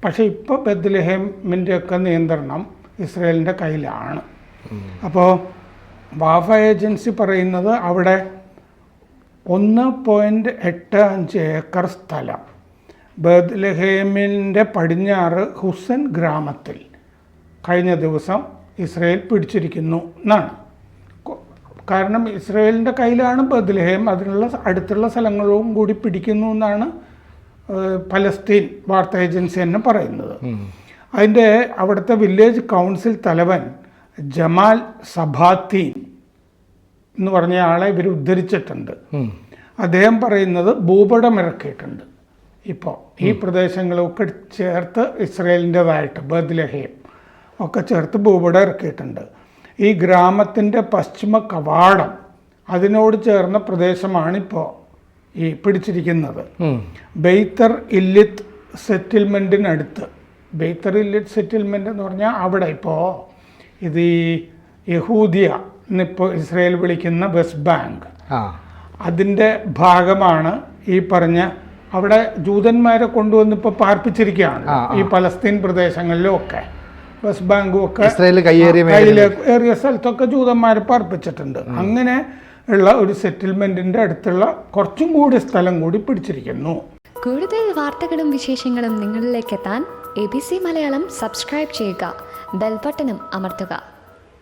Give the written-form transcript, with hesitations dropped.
പക്ഷേ ഇപ്പോൾ ബെത്ലഹേമിൻ്റെ ഒക്കെ നിയന്ത്രണം ഇസ്രയേലിൻ്റെ കയ്യിലാണ്. അപ്പോൾ വാഫ ഏജൻസി പറയുന്നത് അവിടെ 1.85 ഏക്കർ സ്ഥലം ബെത്ലഹേമിൻ്റെ പടിഞ്ഞാറ് ഹുസൻ ഗ്രാമത്തിൽ കഴിഞ്ഞ ദിവസം ഇസ്രയേൽ പിടിച്ചിരിക്കുന്നു എന്നാണ്. കാരണം ഇസ്രയേലിൻ്റെ കയ്യിലാണ് ബെത്ലഹേം, അതിനുള്ള അടുത്തുള്ള സ്ഥലങ്ങളും കൂടി പിടിക്കുന്നു എന്നാണ് പലസ്തീൻ വാർത്താ ഏജൻസി തന്നെ പറയുന്നത്. അതിൻ്റെ അവിടുത്തെ വില്ലേജ് കൗൺസിൽ തലവൻ ജമാൽ സബാത്തീൻ എന്ന് പറഞ്ഞ ആളെ ഇവർ ഉദ്ധരിച്ചിട്ടുണ്ട്. അദ്ദേഹം പറയുന്നത് ഭൂപടം ഇറക്കിയിട്ടുണ്ട്. ഇപ്പോൾ ഈ പ്രദേശങ്ങളൊക്കെ ചേർത്ത് ഇസ്രയേലിൻ്റെതായിട്ട് ബെത്ലഹേം ഒക്കെ ചേർത്ത് ഭൂപടം ഇറക്കിയിട്ടുണ്ട്. ഈ ഗ്രാമത്തിൻ്റെ പശ്ചിമ കവാടം അതിനോട് ചേർന്ന പ്രദേശമാണിപ്പോൾ ഈ പിടിച്ചിരിക്കുന്നത്. ബെയ്ത്തർ ഇല്ലിത്ത് സെറ്റിൽമെൻറ്റിനടുത്ത്. ബെയ്ത്തർ ഇല്ലിത്ത് സെറ്റിൽമെൻ്റ് എന്ന് പറഞ്ഞാൽ അവിടെ ഇപ്പോൾ ഇത് ഈ യഹൂദിയ എന്നിപ്പോൾ ഇസ്രയേൽ വിളിക്കുന്ന വെസ്റ്റ് ബാങ്ക്, അതിൻ്റെ ഭാഗമാണ് ഈ പറഞ്ഞ. അവിടെ ജൂതന്മാരെ കൊണ്ടുവന്നിപ്പോൾ പാർപ്പിച്ചിരിക്കുകയാണ് ഈ പലസ്തീൻ പ്രദേശങ്ങളിലും ഒക്കെ. വെസ്റ്റ് ബാങ്കും ഒക്കെ കയ്യിലേറിയ സ്ഥലത്തൊക്കെ ജൂതന്മാരെ പാർപ്പിച്ചിട്ടുണ്ട്. അങ്ങനെ ഉള്ള ഒരു സെറ്റിൽമെന്റിന്റെ അടുത്തുള്ള കുറച്ചും കൂടി സ്ഥലം കൂടി പിടിച്ചിരിക്കുന്നു. കൂടുതൽ വാർത്തകളും വിശേഷങ്ങളും നിങ്ങളിലേക്ക് എത്താൻ ABC മലയാളം സബ്സ്ക്രൈബ് ചെയ്യുക, ബെൽ ബട്ടണും അമർത്തുക.